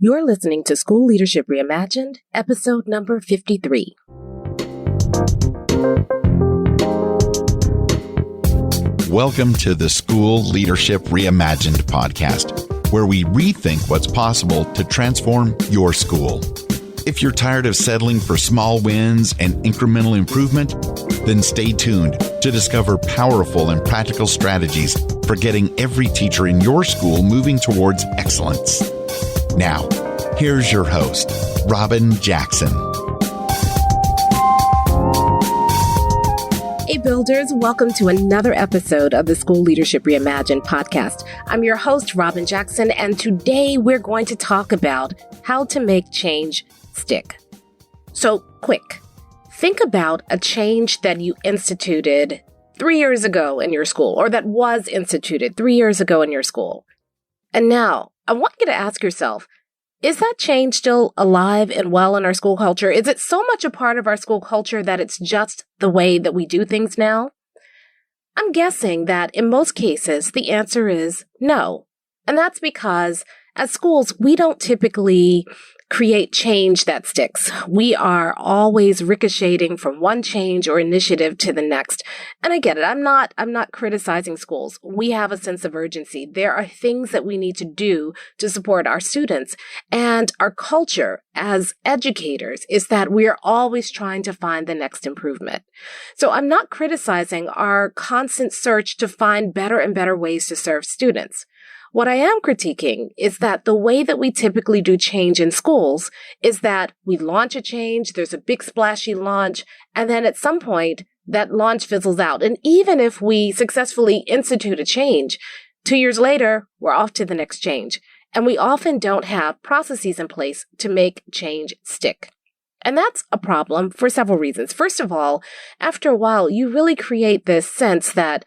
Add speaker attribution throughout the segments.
Speaker 1: You're listening to School Leadership Reimagined, episode number 53.
Speaker 2: Welcome to the School Leadership Reimagined podcast, where we rethink what's possible to transform your school. If you're tired of settling for small wins and incremental improvement, then stay tuned to discover powerful and practical strategies for getting every teacher in your school moving towards excellence. Now, here's your host, Robyn Jackson.
Speaker 1: Hey builders, welcome to another episode of the School Leadership Reimagined podcast. I'm your host, Robyn Jackson, and today we're going to talk about how to make change stick. So quick, think about a change that you instituted 3 years ago in your school, or that was instituted 3 years ago in your school. And now, I want you to ask yourself, is that change still alive and well in our school culture? Is it so much a part of our school culture that it's just the way that we do things now? I'm guessing that in most cases, the answer is no. And that's because as schools, we don't typically create change that sticks. We are always ricocheting from one change or initiative to the next. And I get it. I'm not criticizing schools. We have a sense of urgency. There are things that we need to do to support our students. And our culture as educators is that we are always trying to find the next improvement. So I'm not criticizing our constant search to find better and better ways to serve students. What I am critiquing is that the way that we typically do change in schools is that we launch a change, there's a big splashy launch, and then at some point that launch fizzles out. And even if we successfully institute a change, 2 years later, we're off to the next change. And we often don't have processes in place to make change stick. And that's a problem for several reasons. First of all, after a while, you really create this sense that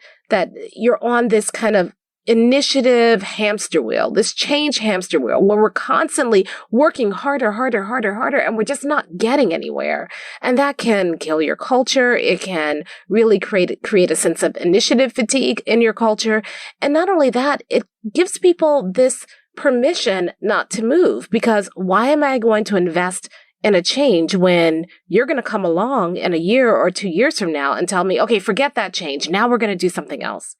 Speaker 1: you're on this kind of initiative hamster wheel, this change hamster wheel, where we're constantly working harder, and we're just not getting anywhere. And that can kill your culture. It can really create a sense of initiative fatigue in your culture. And not only that, it gives people this permission not to move, because why am I going to invest in a change when you're going to come along in a year or 2 years from now and tell me, okay, forget that change. Now we're going to do something else.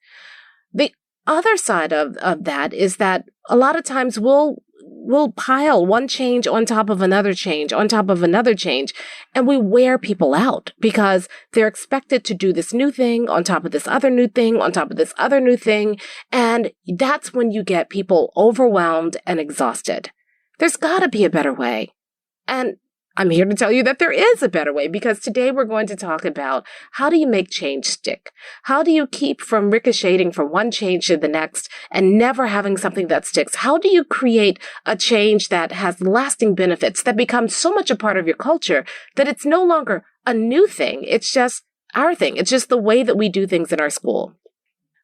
Speaker 1: The other side of that is that a lot of times we'll pile one change on top of another change, on top of another change, and we wear people out because they're expected to do this new thing on top of this other new thing, on top of this other new thing, and that's when you get people overwhelmed and exhausted. There's got to be a better way. And I'm here to tell you that there is a better way, because today we're going to talk about how do you make change stick? How do you keep from ricocheting from one change to the next and never having something that sticks? How do you create a change that has lasting benefits, that becomes so much a part of your culture that it's no longer a new thing? It's just our thing. It's just the way that we do things in our school.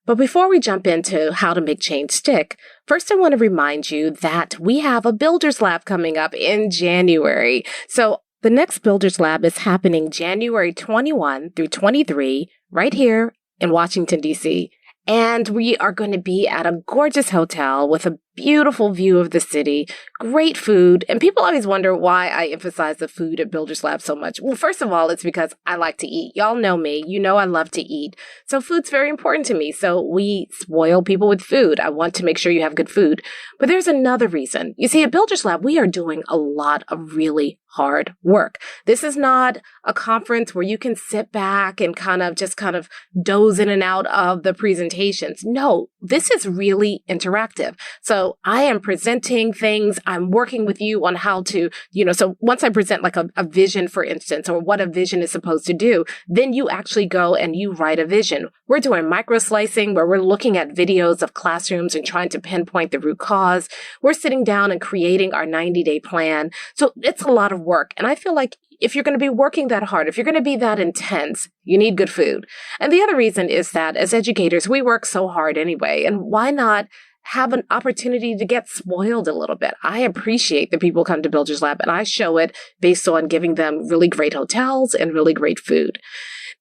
Speaker 1: But before we jump into how to make change stick, first I want to remind you that we have a Builders Lab coming up in January. So the next Builders Lab is happening January 21 through 23 right here in Washington, D.C. And we are going to be at a gorgeous hotel with a beautiful view of the city, great food. And people always wonder why I emphasize the food at Builders Lab so much. Well, first of all, it's because I like to eat. Y'all know me. You know I love to eat. So food's very important to me. So we spoil people with food. I want to make sure you have good food. But there's another reason. You see, at Builders Lab, we are doing a lot of really hard work. This is not a conference where you can sit back and kind of doze in and out of the presentations. No, this is really interactive. So I am presenting things. I'm working with you on how to, so once I present like a vision, for instance, or what a vision is supposed to do, then you actually go and you write a vision. We're doing micro slicing where we're looking at videos of classrooms and trying to pinpoint the root cause. We're sitting down and creating our 90-day plan. So it's a lot of work. And I feel like if you're going to be working that hard, if you're going to be that intense, you need good food. And the other reason is that as educators, we work so hard anyway. And why not have an opportunity to get spoiled a little bit? I appreciate that people come to Builders Lab, and I show it based on giving them really great hotels and really great food.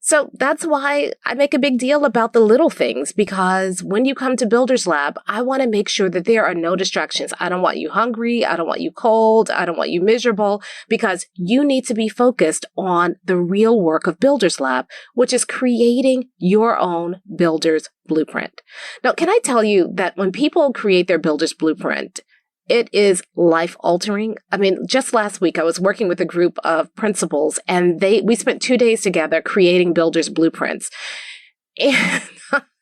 Speaker 1: So that's why I make a big deal about the little things, because when you come to Builders Lab, I want to make sure that there are no distractions. I don't want you hungry. I don't want you cold. I don't want you miserable, because you need to be focused on the real work of Builders Lab, which is creating your own Builders Blueprint. Now, can I tell you that when people create their Builders Blueprint, it is life altering. I mean, just last week, I was working with a group of principals, and we spent 2 days together creating Builders Blueprints. And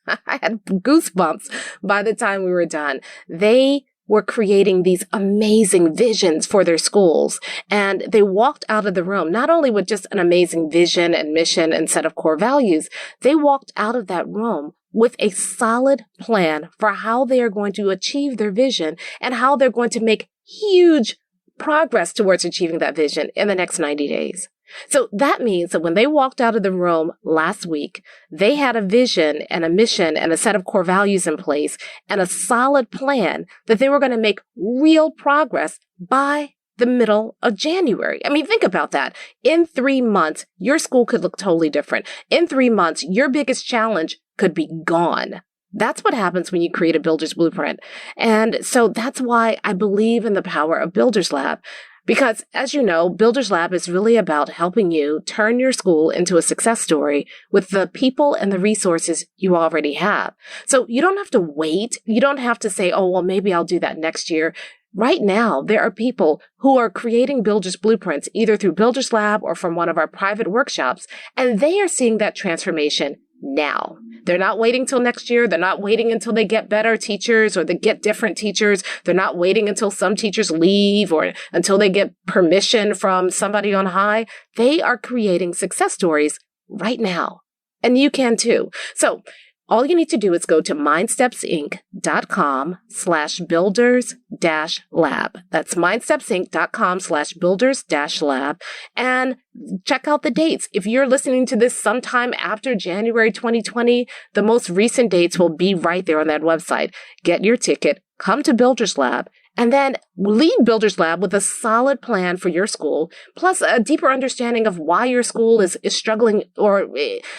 Speaker 1: I had goosebumps by the time we were done. They were creating these amazing visions for their schools. And they walked out of the room, not only with just an amazing vision and mission and set of core values, they walked out of that room with a solid plan for how they are going to achieve their vision and how they're going to make huge progress towards achieving that vision in the next 90 days. So that means that when they walked out of the room last week, they had a vision and a mission and a set of core values in place and a solid plan that they were going to make real progress by the middle of January. I mean, think about that. In 3 months, your school could look totally different. In 3 months, your biggest challenge could be gone. That's what happens when you create a Builder's Blueprint. And so that's why I believe in the power of Builders Lab. Because as you know, Builders Lab is really about helping you turn your school into a success story with the people and the resources you already have. So you don't have to wait. You don't have to say, oh, well, maybe I'll do that next year. Right now, there are people who are creating Builders Blueprints either through Builders Lab or from one of our private workshops, and they are seeing that transformation now. They're not waiting till next year. They're not waiting until they get better teachers or they get different teachers. They're not waiting until some teachers leave or until they get permission from somebody on high. They are creating success stories right now. And you can too. So all you need to do is go to mindstepsinc.com/builders-lab. That's mindstepsinc.com/builders-lab, and check out the dates. If you're listening to this sometime after January 2020, the most recent dates will be right there on that website. Get your ticket, come to Builders Lab, and then leave Builders Lab with a solid plan for your school, plus a deeper understanding of why your school is struggling, or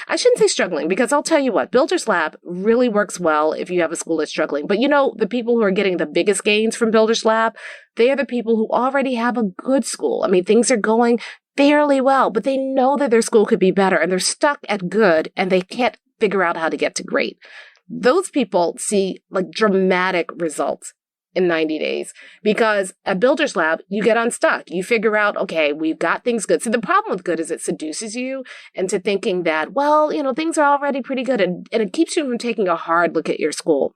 Speaker 1: I shouldn't say struggling, because I'll tell you what, Builders Lab really works well if you have a school that's struggling. But you know, the people who are getting the biggest gains from Builders Lab, they are the people who already have a good school. I mean, things are going fairly well, but they know that their school could be better, and they're stuck at good, and they can't figure out how to get to great. Those people see like dramatic results in 90 days, because at Builders Lab, you get unstuck. You figure out, okay, we've got things good. So the problem with good is it seduces you into thinking that, well, you know, things are already pretty good, and it keeps you from taking a hard look at your school.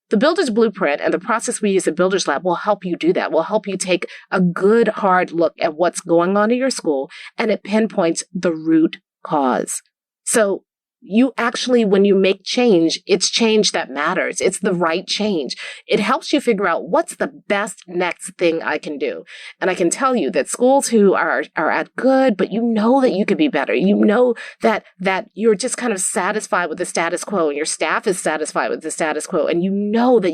Speaker 1: The Builders Blueprint and the process we use at Builders Lab will help you do that. Will help you take a good, hard look at what's going on in your school, and it pinpoints the root cause. So you actually, when you make change, it's change that matters. It's the right change. It helps you figure out what's the best next thing I can do. And I can tell you that schools who are at good, but you know that you could be better. You know that you're just kind of satisfied with the status quo, and your staff is satisfied with the status quo. And you know that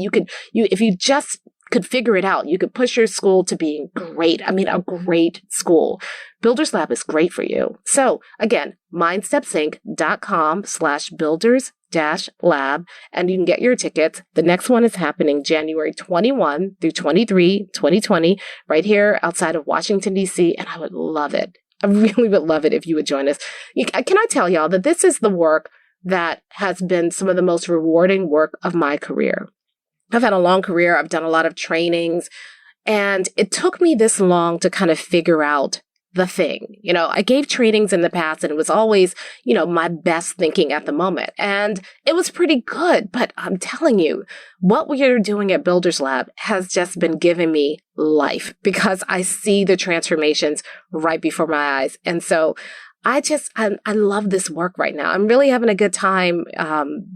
Speaker 1: if you just could figure it out, you could push your school to being great. I mean, a great school. Builders Lab is great for you. So again, mindstepsinc.com/builders-lab, and you can get your tickets. The next one is happening January 21 through 23, 2020, right here outside of Washington, D.C., and I would love it. I really would love it if you would join us. Can I tell y'all that this is the work that has been some of the most rewarding work of my career. I've had a long career. I've done a lot of trainings, and it took me this long to kind of figure out the thing. You know, I gave trainings in the past, and it was always, you know, my best thinking at the moment. And it was pretty good, but I'm telling you, what we are doing at Builders Lab has just been giving me life, because I see the transformations right before my eyes. And so I love this work right now. I'm really having a good time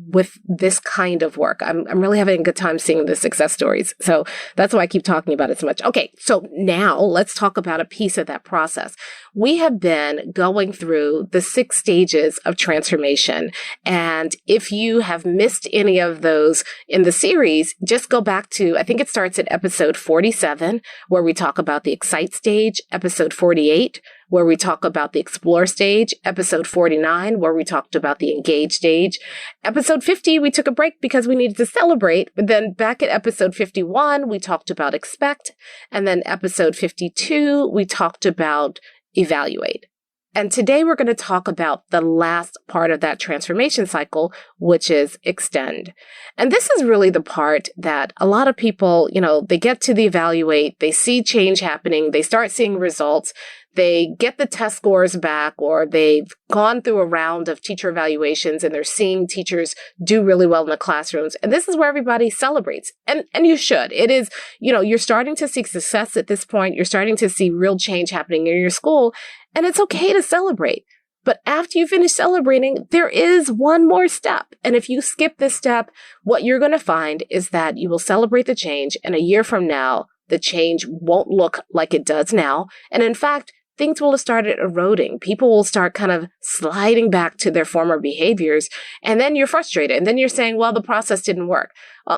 Speaker 1: with this kind of work. I'm really having a good time seeing the success stories. So that's why I keep talking about it so much. Okay, so now let's talk about a piece of that process. We have been going through the 6 stages of transformation. And if you have missed any of those in the series, just go back to, I think it starts at episode 47, where we talk about the excite stage, episode 48, where we talk about the explore stage, stage, episode 49, where we talked about the engage stage. Episode 50, we took a break because we needed to celebrate. But then back at episode 51, we talked about expect. And then episode 52, we talked about evaluate. And today we're going to talk about the last part of that transformation cycle, which is extend. And this is really the part that a lot of people, they get to the evaluate, they see change happening, they start seeing results, they get the test scores back, or they've gone through a round of teacher evaluations and they're seeing teachers do really well in the classrooms. And this is where everybody celebrates. And you should. It is, you're starting to see success at this point. You're starting to see real change happening in your school. And it's okay to celebrate. But after you finish celebrating, there is one more step. And if you skip this step, what you're going to find is that you will celebrate the change. And a year from now, the change won't look like it does now. And in fact, things will have started eroding. People will start kind of sliding back to their former behaviors. And then you're frustrated. And then you're saying, well, the process didn't work.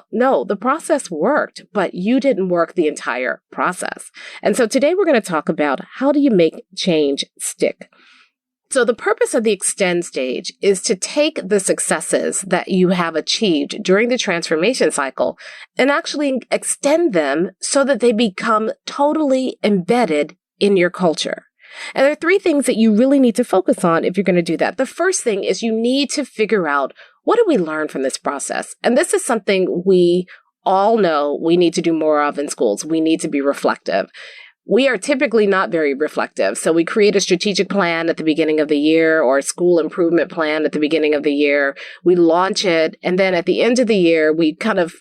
Speaker 1: No, the process worked, but you didn't work the entire process. And so today we're going to talk about how do you make change stick? So the purpose of the extend stage is to take the successes that you have achieved during the transformation cycle and actually extend them so that they become totally embedded in your culture. And there are three things that you really need to focus on if you're going to do that. The first thing is you need to figure out, what did we learn from this process? And this is something we all know we need to do more of in schools. We need to be reflective. We are typically not very reflective. So we create a strategic plan at the beginning of the year or a school improvement plan at the beginning of the year. We launch it. And then at the end of the year, we kind of,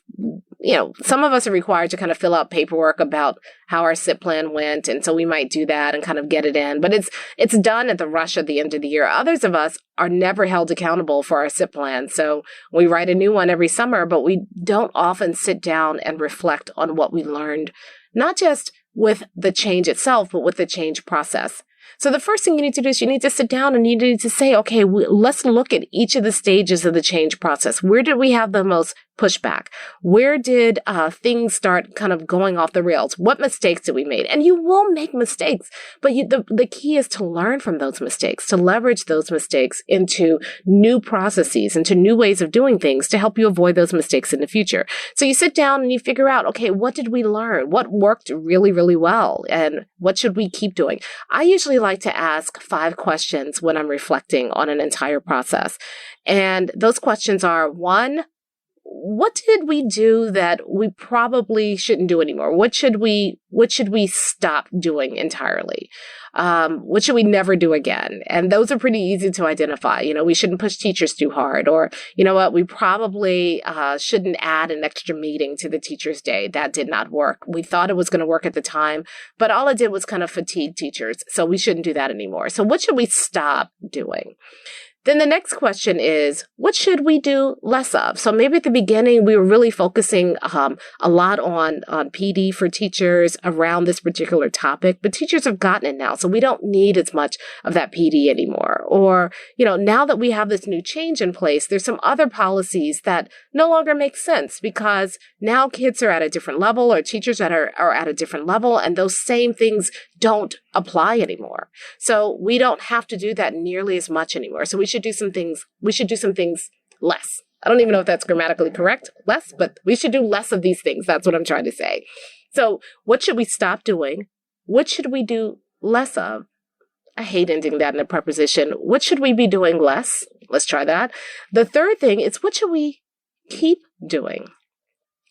Speaker 1: some of us are required to kind of fill out paperwork about how our SIP plan went. And so we might do that and kind of get it in. But it's done at the rush at the end of the year. Others of us are never held accountable for our SIP plan. So we write a new one every summer, but we don't often sit down and reflect on what we learned, not just with the change itself, but with the change process. So the first thing you need to do is you need to sit down and you need to say, okay, let's look at each of the stages of the change process. Where did we have the most pushback? Where did things start kind of going off the rails? What mistakes did we make? And you will make mistakes, but the key is to learn from those mistakes, to leverage those mistakes into new processes, into new ways of doing things to help you avoid those mistakes in the future. So you sit down and you figure out, okay, what did we learn? What worked really, really well? And what should we keep doing? I usually like to ask 5 questions when I'm reflecting on an entire process. And those questions are, 1, what did we do that we probably shouldn't do anymore? What should we stop doing entirely? What should we never do again? And those are pretty easy to identify. We shouldn't push teachers too hard, or we probably shouldn't add an extra meeting to the teacher's day. That did not work. We thought it was going to work at the time, but all it did was kind of fatigue teachers. So we shouldn't do that anymore. So what should we stop doing? Then the next question is, what should we do less of? So maybe at the beginning, we were really focusing a lot on PD for teachers around this particular topic, but teachers have gotten it now. So we don't need as much of that PD anymore. Or, now that we have this new change in place, there's some other policies that no longer make sense because now kids are at a different level or teachers that are at a different level, and those same things don't apply anymore. So we don't have to do that nearly as much anymore. So we should do some things less. I don't even know if that's grammatically correct, less, but we should do less of these things. That's what I'm trying to say. So what should we stop doing? What should we do less of? I hate ending that in a preposition. What should we be doing less? Let's try that. The third thing is, what should we keep doing?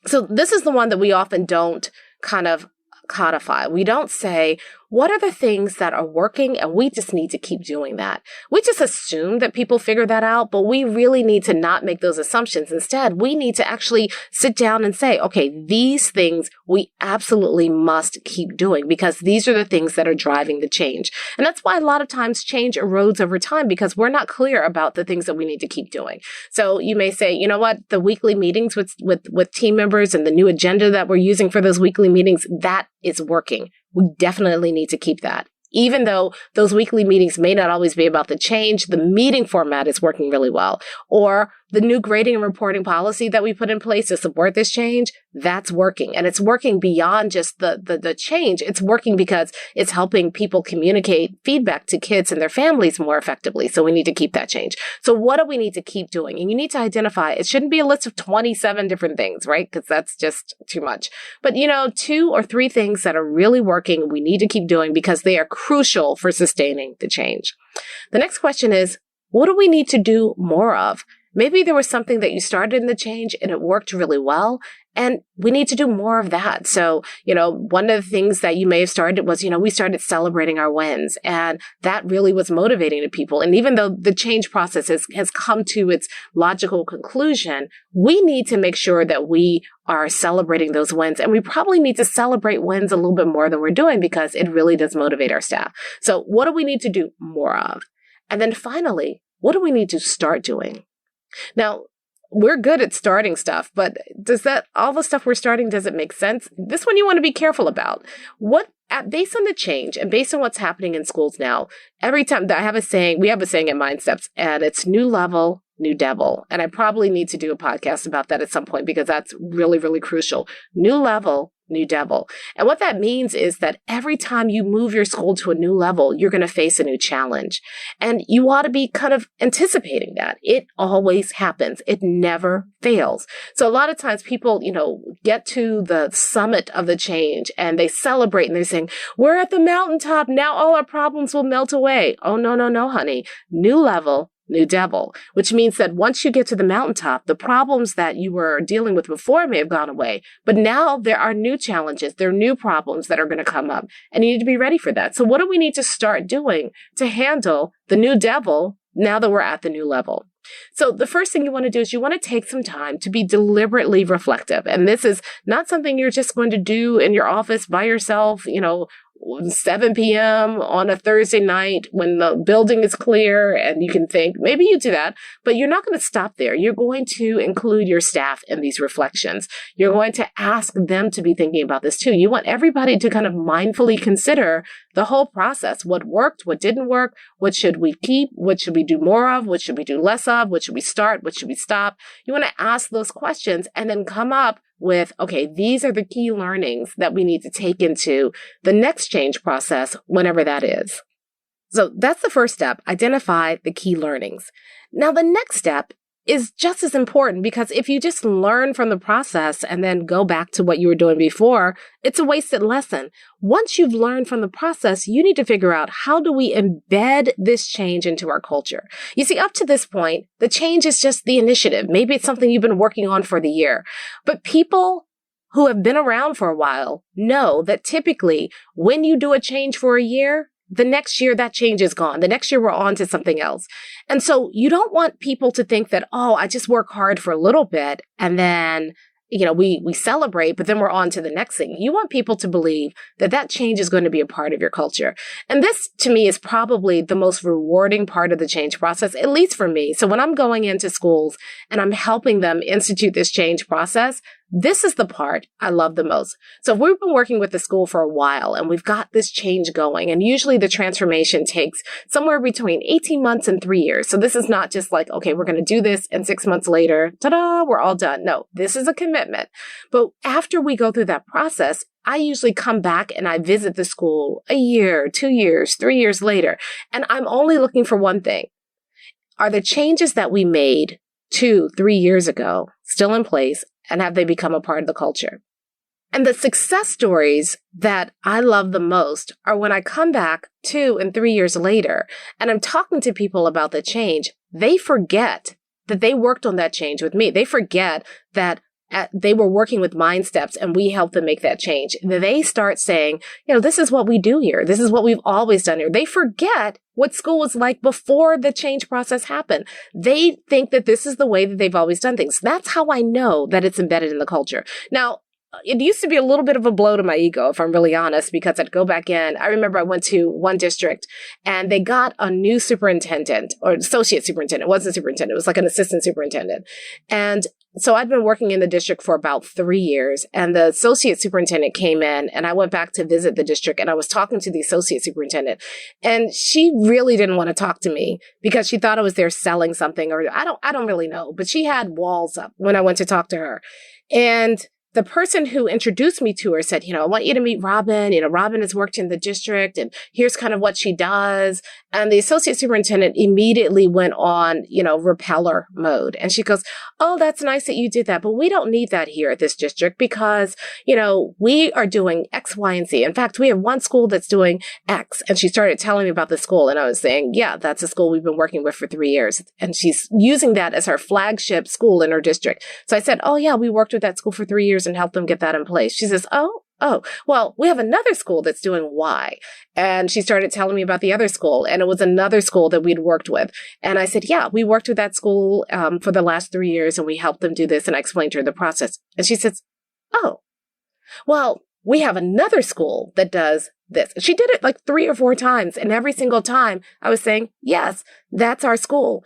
Speaker 1: So this is the one that we often don't kind of codify. We don't say, what are the things that are working and we just need to keep doing that. We just assume that people figure that out, but we really need to not make those assumptions. Instead, we need to actually sit down and say, okay, these things we absolutely must keep doing because these are the things that are driving the change. And that's why a lot of times change erodes over time because we're not clear about the things that we need to keep doing. So you may say, you know what, the weekly meetings with team members and the new agenda that we're using for those weekly meetings, that is working. We definitely need to keep that. Even though those weekly meetings may not always be about the change, the meeting format is working really well. Or the new grading and reporting policy that we put in place to support this change, that's working. And it's working beyond just the change. It's working because it's helping people communicate feedback to kids and their families more effectively. So we need to keep that change. So what do we need to keep doing? And you need to identify, it shouldn't be a list of 27 different things, right? Because that's just too much. But 2 or 3 things that are really working, we need to keep doing because they are crucial for sustaining the change. The next question is, what do we need to do more of? Maybe there was something that you started in the change and it worked really well, and we need to do more of that. So, one of the things that you may have started was, we started celebrating our wins, and that really was motivating to people. And even though the change process has come to its logical conclusion, we need to make sure that we are celebrating those wins. And we probably need to celebrate wins a little bit more than we're doing because it really does motivate our staff. So what do we need to do more of? And then finally, what do we need to start doing? Now, we're good at starting stuff, but all the stuff we're starting, does it make sense? This one you want to be careful about. Based on the change and based on what's happening in schools now, every time we have a saying at MindSteps, and it's new level, new devil. And I probably need to do a podcast about that at some point because that's really, really crucial. New level, new devil. And what that means is that every time you move your school to a new level, you're going to face a new challenge. And you ought to be kind of anticipating that. It always happens. It never fails. So a lot of times people, get to the summit of the change and they celebrate and they're saying, we're at the mountaintop. Now all our problems will melt away. Oh, no, honey. New level, new devil, which means that once you get to the mountaintop, the problems that you were dealing with before may have gone away, but now there are new challenges, there are new problems that are going to come up, and you need to be ready for that. So what do we need to start doing to handle the new devil now that we're at the new level? So the first thing you want to do is you want to take some time to be deliberately reflective. And this is not something you're just going to do in your office by yourself, 7 p.m. on a Thursday night when the building is clear and you can think, maybe you do that, but you're not going to stop there. You're going to include your staff in these reflections. You're going to ask them to be thinking about this too. You want everybody to kind of mindfully consider the whole process. What worked, what didn't work, what should we keep, what should we do more of, what should we do less of, what should we start, what should we stop? You want to ask those questions and then come up with, okay, these are the key learnings that we need to take into the next change process, whenever that is. So that's the first step, identify the key learnings. Now, the next step is just as important because if you just learn from the process and then go back to what you were doing before, it's a wasted lesson. Once you've learned from the process, you need to figure out how do we embed this change into our culture. You see, up to this point, the change is just the initiative. Maybe it's something you've been working on for the year, but people who have been around for a while know that typically when you do a change for a year, the next year that change is gone. The next year we're on to something else. And so you don't want people to think that, oh, I just work hard for a little bit and then, we celebrate, but then we're on to the next thing. You want people to believe that that change is going to be a part of your culture. And this to me is probably the most rewarding part of the change process, at least for me. So when I'm going into schools and I'm helping them institute this change process, this is the part I love the most. So if we've been working with the school for a while and we've got this change going, and usually the transformation takes somewhere between 18 months and 3 years. So this is not just like, okay, we're going to do this and 6 months later, ta-da, we're all done. No, this is a commitment. But after we go through that process, I usually come back and I visit the school a year, 2 years, 3 years later, and I'm only looking for one thing. Are the changes that we made 2, 3 years ago still in place? And have they become a part of the culture? And the success stories that I love the most are when I come back 2 and 3 years later and I'm talking to people about the change. They forget that they worked on that change with me. They forget that they were working with MindSteps and we helped them make that change. They start saying, this is what we do here. This is what we've always done here. They forget what school was like before the change process happened. They think that this is the way that they've always done things. That's how I know that it's embedded in the culture. Now, it used to be a little bit of a blow to my ego, if I'm really honest, because I'd go back in. I remember I went to one district and they got a new superintendent or associate superintendent. It wasn't a superintendent. It was like an assistant superintendent. And so I'd been working in the district for about 3 years, and the associate superintendent came in, and I went back to visit the district, and I was talking to the associate superintendent, and she really didn't want to talk to me because she thought I was there selling something, or I don't really know, but she had walls up when I went to talk to her. And the person who introduced me to her said, I want you to meet Robyn. Robyn has worked in the district, and here's kind of what she does. And the associate superintendent immediately went on, repeller mode. And she goes, oh, that's nice that you did that, but we don't need that here at this district because, we are doing X, Y, and Z. In fact, we have one school that's doing X. And she started telling me about the school. And I was saying, yeah, that's a school we've been working with for 3 years. And she's using that as her flagship school in her district. So I said, oh, yeah, we worked with that school for 3 years and help them get that in place. She says, oh, well, we have another school that's doing Y. And she started telling me about the other school, and it was another school that we'd worked with. And I said, yeah, we worked with that school for the last 3 years, and we helped them do this. And I explained to her the process. And she says, oh, well, we have another school that does this. She did it like 3 or 4 times. And every single time I was saying, yes, that's our school.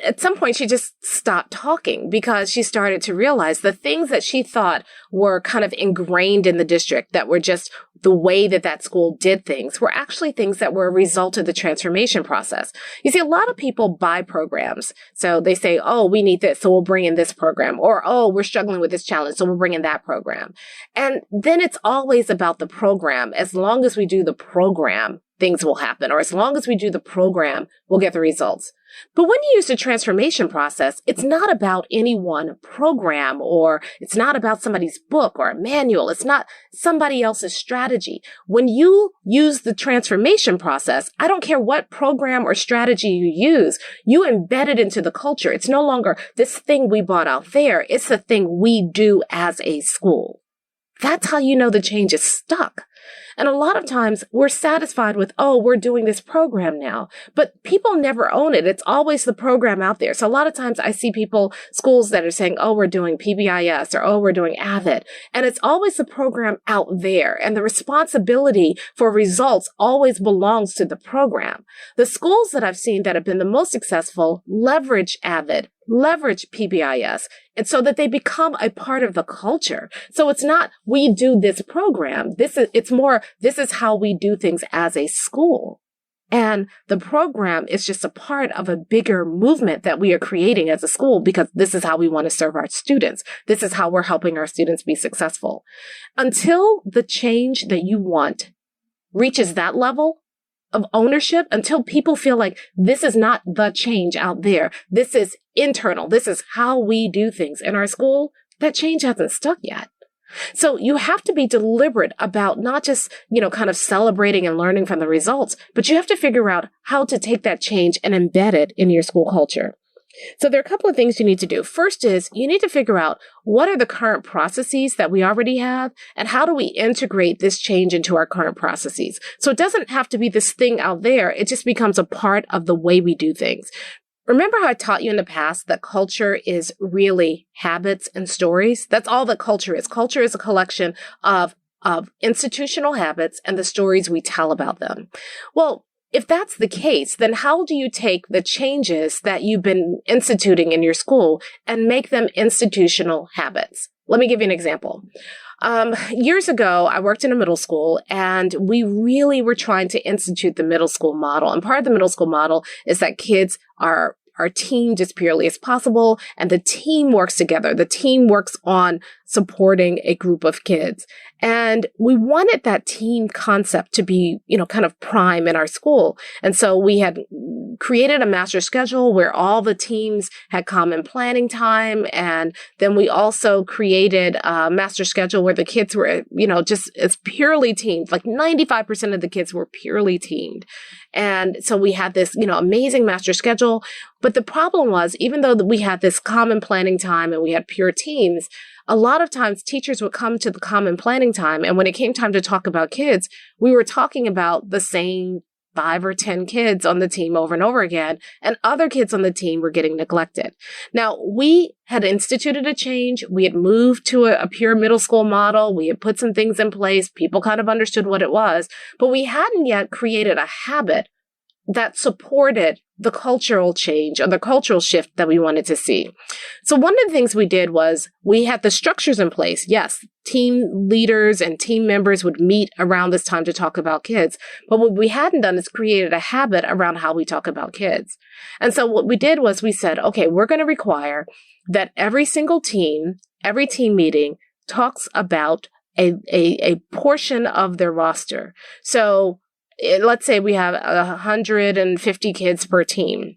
Speaker 1: At some point, she just stopped talking because she started to realize the things that she thought were kind of ingrained in the district, that were just the way that school did things, were actually things that were a result of the transformation process. You see, a lot of people buy programs. So they say, oh, we need this, so we'll bring in this program. Or, oh, we're struggling with this challenge, so we'll bring in that program. And then it's always about the program. As long as we do the program, things will happen. Or as long as we do the program, we'll get the results. But when you use the transformation process, it's not about any one program, or it's not about somebody's book or a manual. It's not somebody else's strategy. When you use the transformation process, I don't care what program or strategy you use, you embed it into the culture. It's no longer this thing we bought out there. It's the thing we do as a school. That's how you know the change is stuck. And a lot of times we're satisfied with, oh, we're doing this program now, but people never own it. It's always the program out there. So a lot of times I see schools that are saying, oh, we're doing PBIS, or, oh, we're doing AVID. And it's always the program out there. And the responsibility for results always belongs to the program. The schools that I've seen that have been the most successful leverage AVID, leverage PBIS, and so that they become a part of the culture. So it's not, we do this program. It's more, this is how we do things as a school. And the program is just a part of a bigger movement that we are creating as a school, because this is how we want to serve our students. This is how we're helping our students be successful. Until the change that you want reaches that level of ownership, until people feel like this is not the change out there, this is internal, this is how we do things in our school, that change hasn't stuck yet. So you have to be deliberate about not just, kind of celebrating and learning from the results, but you have to figure out how to take that change and embed it in your school culture. So there are a couple of things you need to do. First is you need to figure out what are the current processes that we already have, and how do we integrate this change into our current processes. So it doesn't have to be this thing out there. It just becomes a part of the way we do things. Remember how I taught you in the past that culture is really habits and stories? That's all that culture is. Culture is a collection of institutional habits and the stories we tell about them. Well, if that's the case, then how do you take the changes that you've been instituting in your school and make them institutional habits? Let me give you an example. Years ago, I worked in a middle school, and we really were trying to institute the middle school model. And part of the middle school model is that kids are teamed as purely as possible, and the team works together. The team works on supporting a group of kids. And we wanted that team concept to be, kind of prime in our school. And so we had created a master schedule where all the teams had common planning time. And then we also created a master schedule where the kids were, just as purely teamed. Like 95% of the kids were purely teamed. And so we had this, amazing master schedule. But the problem was, even though we had this common planning time and we had pure teams, a lot of times teachers would come to the common planning time, and when it came time to talk about kids, we were talking about the same 5 or 10 kids on the team over and over again, and other kids on the team were getting neglected. Now, we had instituted a change. We had moved to a pure middle school model. We had put some things in place. People kind of understood what it was, but we hadn't yet created a habit that supported the cultural change or the cultural shift that we wanted to see. So one of the things we did was we had the structures in place. Yes, team leaders and team members would meet around this time to talk about kids. But what we hadn't done is created a habit around how we talk about kids. And so what we did was we said, okay, we're going to require that every single team, every team meeting talks about a portion of their roster. So let's say we have 150 kids per team.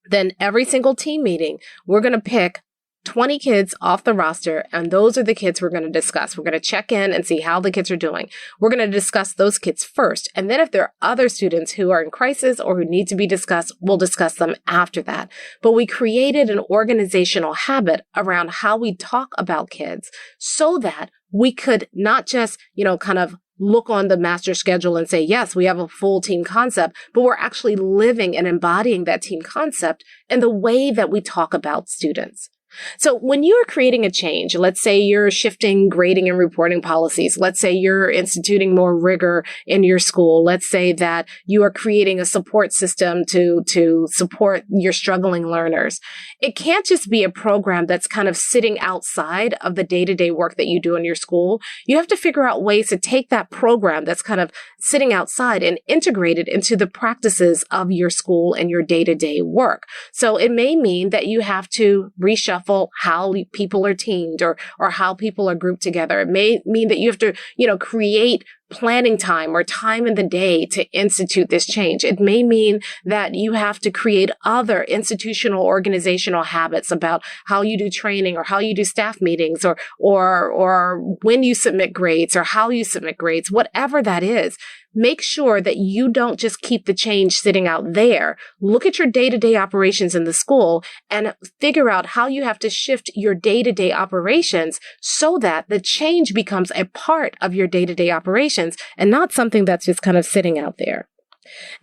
Speaker 1: Then every single team meeting, we're going to pick 20 kids off the roster, and those are the kids we're going to discuss. We're going to check in and see how the kids are doing. We're going to discuss those kids first. And then if there are other students who are in crisis or who need to be discussed, we'll discuss them after that. But we created an organizational habit around how we talk about kids so that we could not just, kind of look on the master schedule and say, yes, we have a full team concept, but we're actually living and embodying that team concept in the way that we talk about students. So when you are creating a change, let's say you're shifting grading and reporting policies. Let's say you're instituting more rigor in your school. Let's say that you are creating a support system to support your struggling learners. It can't just be a program that's kind of sitting outside of the day-to-day work that you do in your school. You have to figure out ways to take that program that's kind of sitting outside and integrate it into the practices of your school and your day-to-day work. So it may mean that you have to reshuffle how people are teamed or how people are grouped together. It may mean that you have to, create planning time or time in the day to institute this change. It may mean that you have to create other institutional organizational habits about how you do training or how you do staff meetings or when you submit grades or how you submit grades, whatever that is. Make sure that you don't just keep the change sitting out there. Look at your day-to-day operations in the school and figure out how you have to shift your day-to-day operations so that the change becomes a part of your day-to-day operations and not something that's just kind of sitting out there.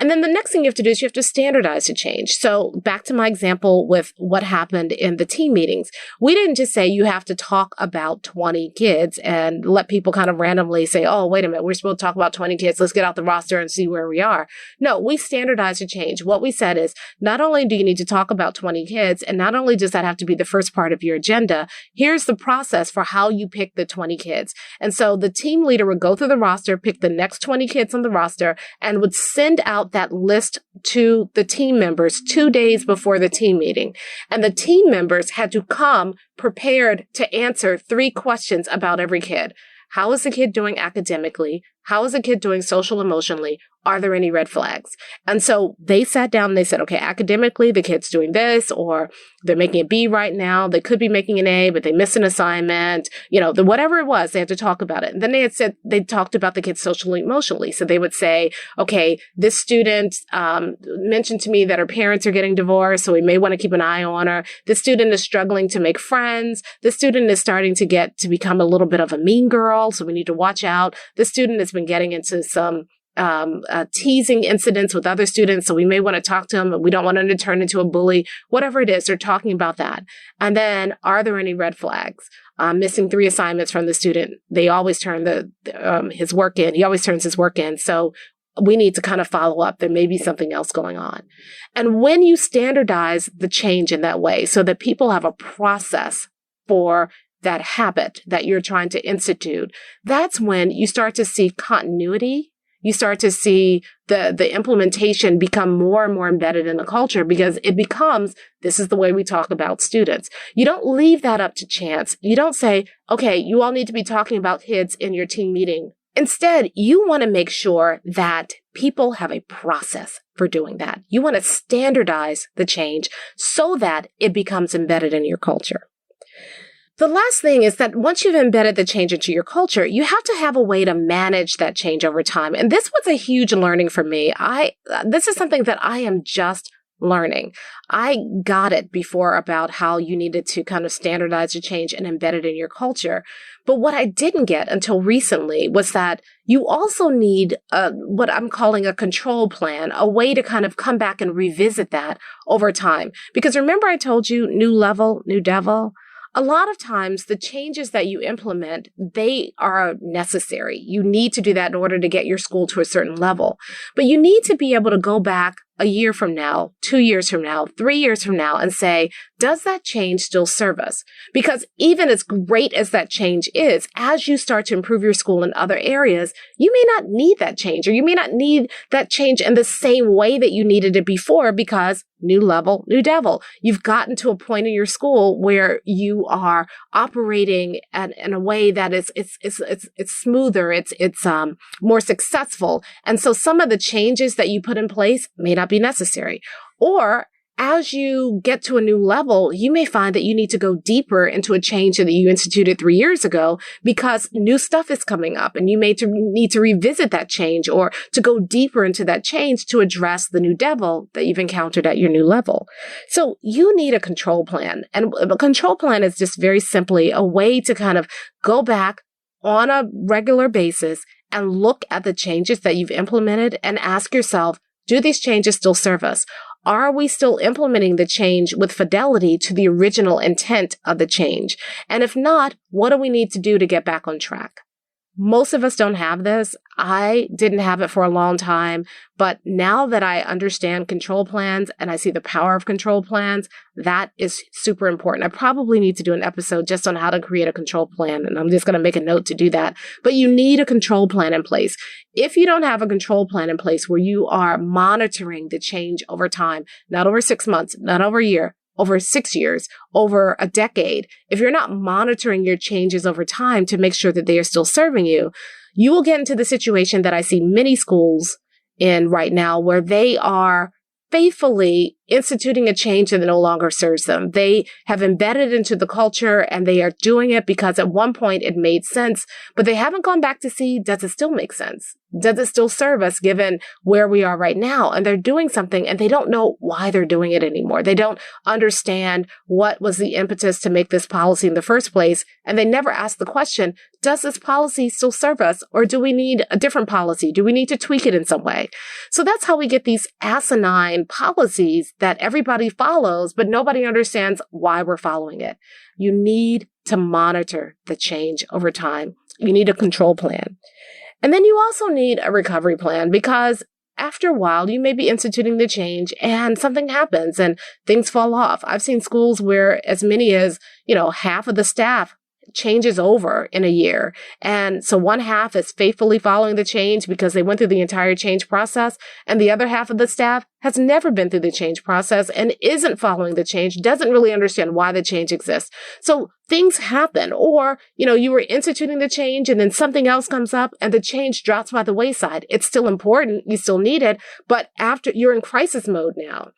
Speaker 1: And then the next thing you have to do is you have to standardize the change. So back to my example with what happened in the team meetings. We didn't just say you have to talk about 20 kids and let people kind of randomly say, oh, wait a minute, we're supposed to talk about 20 kids. Let's get out the roster and see where we are. No, we standardized the change. What we said is not only do you need to talk about 20 kids, and not only does that have to be the first part of your agenda, here's the process for how you pick the 20 kids. And so the team leader would go through the roster, pick the next 20 kids on the roster, and would send out that list to the team members 2 days before the team meeting. And the team members had to come prepared to answer 3 questions about every kid. How is the kid doing academically? How is the kid doing social emotionally? Are there any red flags? And so they sat down and they said, okay, academically, the kid's doing this, or they're making a B right now. They could be making an A, but they missed an assignment. Whatever it was, they had to talk about it. And then they talked about the kid socially emotionally. So they would say, okay, this student mentioned to me that her parents are getting divorced, so we may want to keep an eye on her. This student is struggling to make friends. This student is starting to become a little bit of a mean girl, so we need to watch out. This student has been getting into some teasing incidents with other students. So we may want to talk to them, but we don't want them to turn into a bully. Whatever it is, they're talking about that. And then, are there any red flags? Missing 3 assignments from the student. They always turn his work in. He always turns his work in. So we need to kind of follow up. There may be something else going on. And when you standardize the change in that way so that people have a process for that habit that you're trying to institute, that's when you start to see continuity. You start to see the implementation become more and more embedded in the culture because it becomes, this is the way we talk about students. You don't leave that up to chance. You don't say, okay, you all need to be talking about kids in your team meeting. Instead, you want to make sure that people have a process for doing that. You want to standardize the change so that it becomes embedded in your culture. The last thing is that once you've embedded the change into your culture, you have to have a way to manage that change over time. And this was a huge learning for me. This is something that I am just learning. I got it before about how you needed to kind of standardize the change and embed it in your culture. But what I didn't get until recently was that you also need what I'm calling a control plan, a way to kind of come back and revisit that over time. Because remember I told you, new level, new devil? A lot of times the changes that you implement, they are necessary. You need to do that in order to get your school to a certain level. But you need to be able to go back a year from now, 2 years from now, 3 years from now and say, does that change still serve us? Because even as great as that change is, as you start to improve your school in other areas, you may not need that change, or you may not need that change in the same way that you needed it before, because new level, new devil. You've gotten to a point in your school where you are operating in a way that it's smoother, it's more successful. And so some of the changes that you put in place may not be necessary. Or as you get to a new level, you may find that you need to go deeper into a change that you instituted 3 years ago because new stuff is coming up, and you may need to revisit that change or to go deeper into that change to address the new devil that you've encountered at your new level. So you need a control plan. And a control plan is just very simply a way to kind of go back on a regular basis and look at the changes that you've implemented and ask yourself, do these changes still serve us? Are we still implementing the change with fidelity to the original intent of the change? And if not, what do we need to do to get back on track? Most of us don't have this. I didn't have it for a long time, but now that I understand control plans and I see the power of control plans, that is super important. I probably need to do an episode just on how to create a control plan, and I'm just going to make a note to do that. But you need a control plan in place. If you don't have a control plan in place where you are monitoring the change over time, not over 6 months, not over a year, over 6 years, over a decade, if you're not monitoring your changes over time to make sure that they are still serving you, you will get into the situation that I see many schools in right now where they are faithfully instituting a change that no longer serves them. They have embedded into the culture and they are doing it because at one point it made sense, but they haven't gone back to see, does it still make sense? Does it still serve us given where we are right now? And they're doing something and they don't know why they're doing it anymore. They don't understand what was the impetus to make this policy in the first place. And they never ask the question, does this policy still serve us? Or do we need a different policy? Do we need to tweak it in some way? So that's how we get these asinine policies that everybody follows, but nobody understands why we're following it. You need to monitor the change over time. You need a control plan. And then you also need a recovery plan, because after a while, you may be instituting the change and something happens and things fall off. I've seen schools where as many as, half of the staff changes over in a year. And so one half is faithfully following the change because they went through the entire change process. And the other half of the staff has never been through the change process and isn't following the change, doesn't really understand why the change exists. So things happen. Or, you were instituting the change and then something else comes up and the change drops by the wayside. It's still important. You still need it. But after you're in crisis mode now.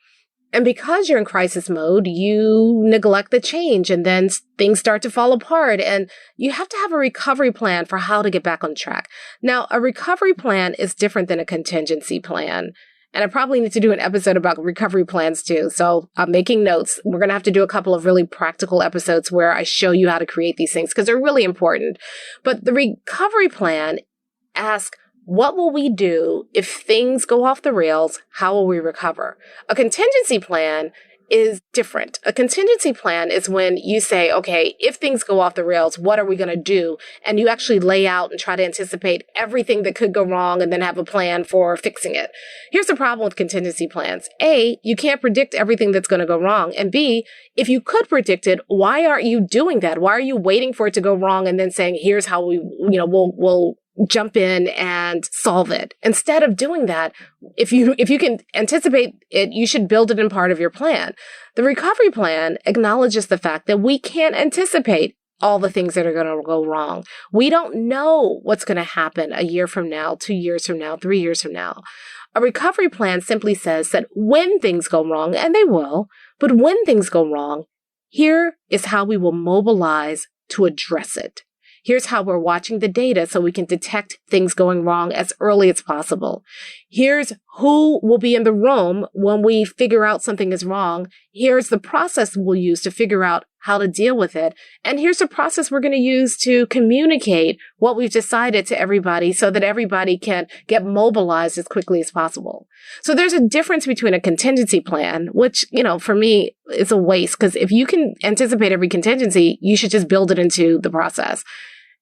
Speaker 1: And because you're in crisis mode, you neglect the change and then things start to fall apart, and you have to have a recovery plan for how to get back on track. Now, a recovery plan is different than a contingency plan. And I probably need to do an episode about recovery plans too. So I'm making notes. We're going to have to do a couple of really practical episodes where I show you how to create these things because they're really important. But the recovery plan asks, what will we do if things go off the rails? How will we recover? A contingency plan is different. A contingency plan is when you say, okay, if things go off the rails, what are we going to do? And you actually lay out and try to anticipate everything that could go wrong and then have a plan for fixing it. Here's the problem with contingency plans. A, you can't predict everything that's going to go wrong. And B, if you could predict it, why aren't you doing that? Why are you waiting for it to go wrong and then saying, here's how we'll jump in and solve it? Instead of doing that, if you can anticipate it, you should build it in part of your plan. The recovery plan acknowledges the fact that we can't anticipate all the things that are going to go wrong. We don't know what's going to happen a year from now, 2 years from now, 3 years from now. A recovery plan simply says that when things go wrong, and they will, but when things go wrong, here is how we will mobilize to address it. Here's how we're watching the data so we can detect things going wrong as early as possible. Here's who will be in the room when we figure out something is wrong. Here's the process we'll use to figure out how to deal with it. And here's the process we're going to use to communicate what we've decided to everybody so that everybody can get mobilized as quickly as possible. So there's a difference between a contingency plan, which, for me is a waste, because if you can anticipate every contingency, you should just build it into the process.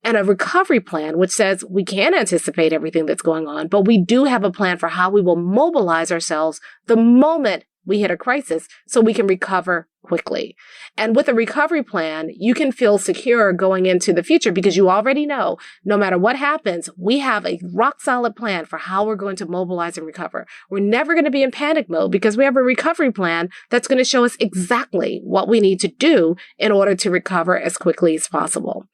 Speaker 1: and a recovery plan, which says we can't anticipate everything that's going on, but we do have a plan for how we will mobilize ourselves the moment we hit a crisis so we can recover quickly. And with a recovery plan, you can feel secure going into the future because you already know no matter what happens, we have a rock solid plan for how we're going to mobilize and recover. We're never going to be in panic mode because we have a recovery plan that's going to show us exactly what we need to do in order to recover as quickly as possible.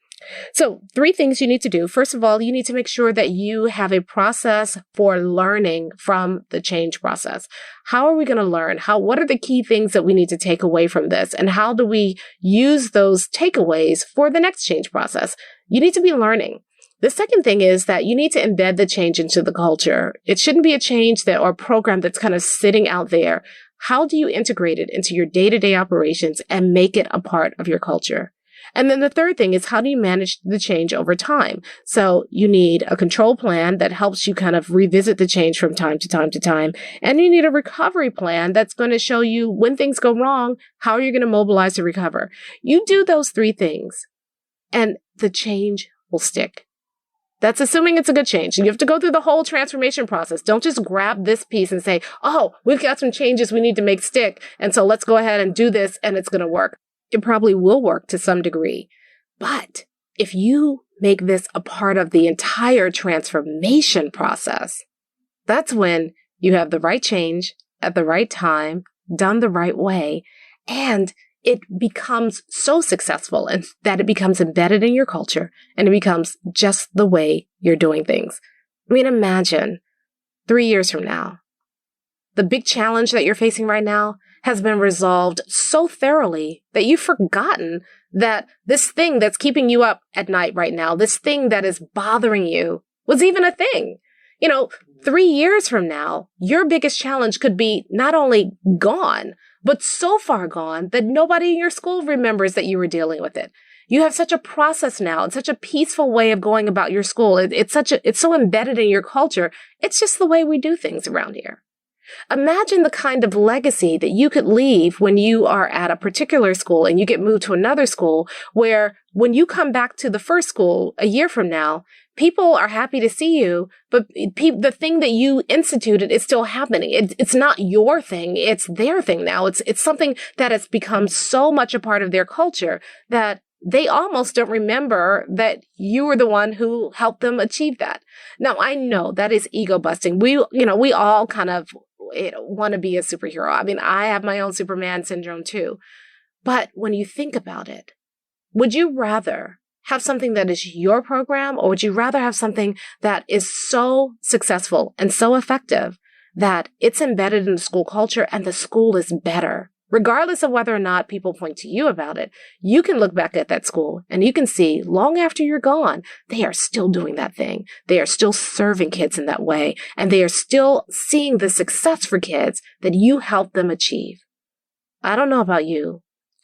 Speaker 1: So 3 things you need to do. First of all, you need to make sure that you have a process for learning from the change process. How are we going to learn? What are the key things that we need to take away from this? And how do we use those takeaways for the next change process? You need to be learning. The second thing is that you need to embed the change into the culture. It shouldn't be a change or a program that's kind of sitting out there. How do you integrate it into your day-to-day operations and make it a part of your culture? And then the third thing is, how do you manage the change over time? So you need a control plan that helps you kind of revisit the change from time to time to time. And you need a recovery plan that's going to show you when things go wrong, how you're going to mobilize to recover. You do those 3 things and the change will stick. That's assuming it's a good change. You have to go through the whole transformation process. Don't just grab this piece and say, oh, we've got some changes we need to make stick. And so let's go ahead and do this and it's going to work. It probably will work to some degree. But if you make this a part of the entire transformation process, that's when you have the right change at the right time, done the right way, and it becomes so successful and that it becomes embedded in your culture and it becomes just the way you're doing things. I mean, imagine 3 years from now, the big challenge that you're facing right now has been resolved so thoroughly that you've forgotten that this thing that's keeping you up at night right now, this thing that is bothering you, was even a thing. 3 years from now, your biggest challenge could be not only gone, but so far gone that nobody in your school remembers that you were dealing with it. You have such a process now. It's such a peaceful way of going about your school. It's so embedded in your culture. It's just the way we do things around here. Imagine the kind of legacy that you could leave when you are at a particular school and you get moved to another school where when you come back to the first school a year from now, people are happy to see you, but the thing that you instituted is still happening. It's not your thing. It's their thing now. It's something that has become so much a part of their culture that they almost don't remember that you were the one who helped them achieve that. Now, I know that is ego busting. We all kind of want to be a superhero. I mean, I have my own Superman syndrome too. But when you think about it, would you rather have something that is your program, or would you rather have something that is so successful and so effective that it's embedded in the school culture and the school is better? Regardless of whether or not people point to you about it, you can look back at that school and you can see long after you're gone, they are still doing that thing. They are still serving kids in that way. And they are still seeing the success for kids that you helped them achieve. I don't know about you,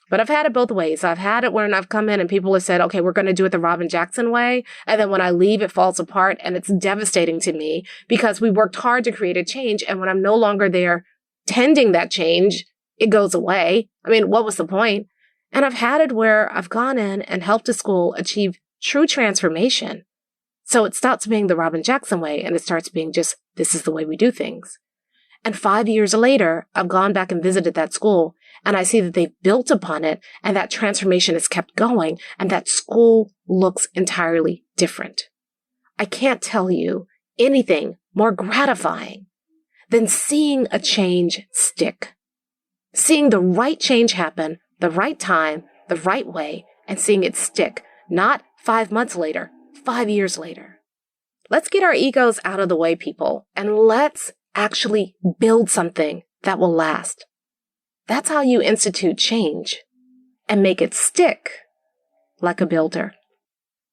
Speaker 1: but I've had it both ways. I've had it when I've come in and people have said, okay, we're going to do it the Robyn Jackson way. And then when I leave, it falls apart and it's devastating to me because we worked hard to create a change. And when I'm no longer there tending that change, it goes away. I mean, what was the point? And I've had it where I've gone in and helped a school achieve true transformation. So it stops being the Robyn Jackson way and it starts being just, this is the way we do things. And 5 years later, I've gone back and visited that school and I see that they've built upon it and that transformation has kept going and that school looks entirely different. I can't tell you anything more gratifying than seeing a change stick. Seeing the right change happen, the right time, the right way, and seeing it stick, not 5 months later, 5 years later. Let's get our egos out of the way, people, and let's actually build something that will last. That's how you institute change and make it stick like a builder.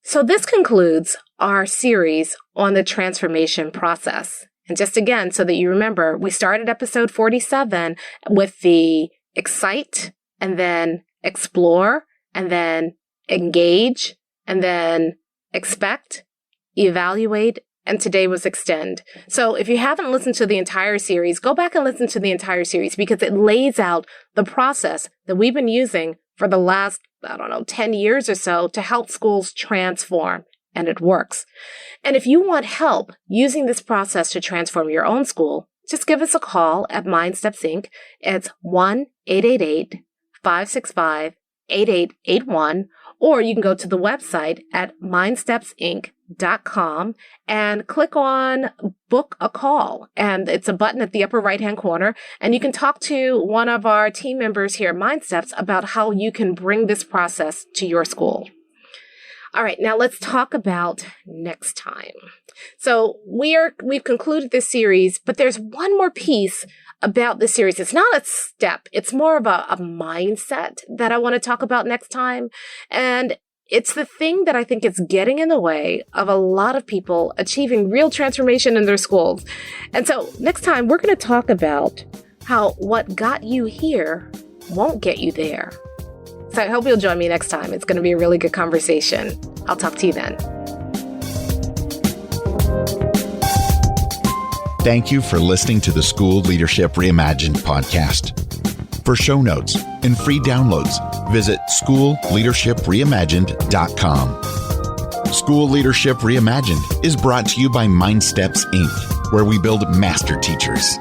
Speaker 1: So this concludes our series on the transformation process. And just again, so that you remember, we started episode 47 with the excite and then explore and then engage and then expect, evaluate, and today was extend. So if you haven't listened to the entire series, go back and listen to the entire series because it lays out the process that we've been using for the last, 10 years or so to help schools transform. and it works. And if you want help using this process to transform your own school, just give us a call at MindSteps Inc. It's 1-888-565-8881, or you can go to the website at mindstepsinc.com and click on book a call. And it's a button at the upper right-hand corner. And you can talk to one of our team members here at MindSteps about how you can bring this process to your school. All right, now let's talk about next time. So we've concluded this series, but there's one more piece about this series. It's not a step. It's more of a mindset that I want to talk about next time. And it's the thing that I think is getting in the way of a lot of people achieving real transformation in their schools. And so next time, we're going to talk about how what got you here won't get you there. So I hope you'll join me next time. It's going to be a really good conversation. I'll talk to you then.
Speaker 2: Thank you for listening to the School Leadership Reimagined podcast. For show notes and free downloads, visit schoolleadershipreimagined.com. School Leadership Reimagined is brought to you by MindSteps Inc., where we build master teachers.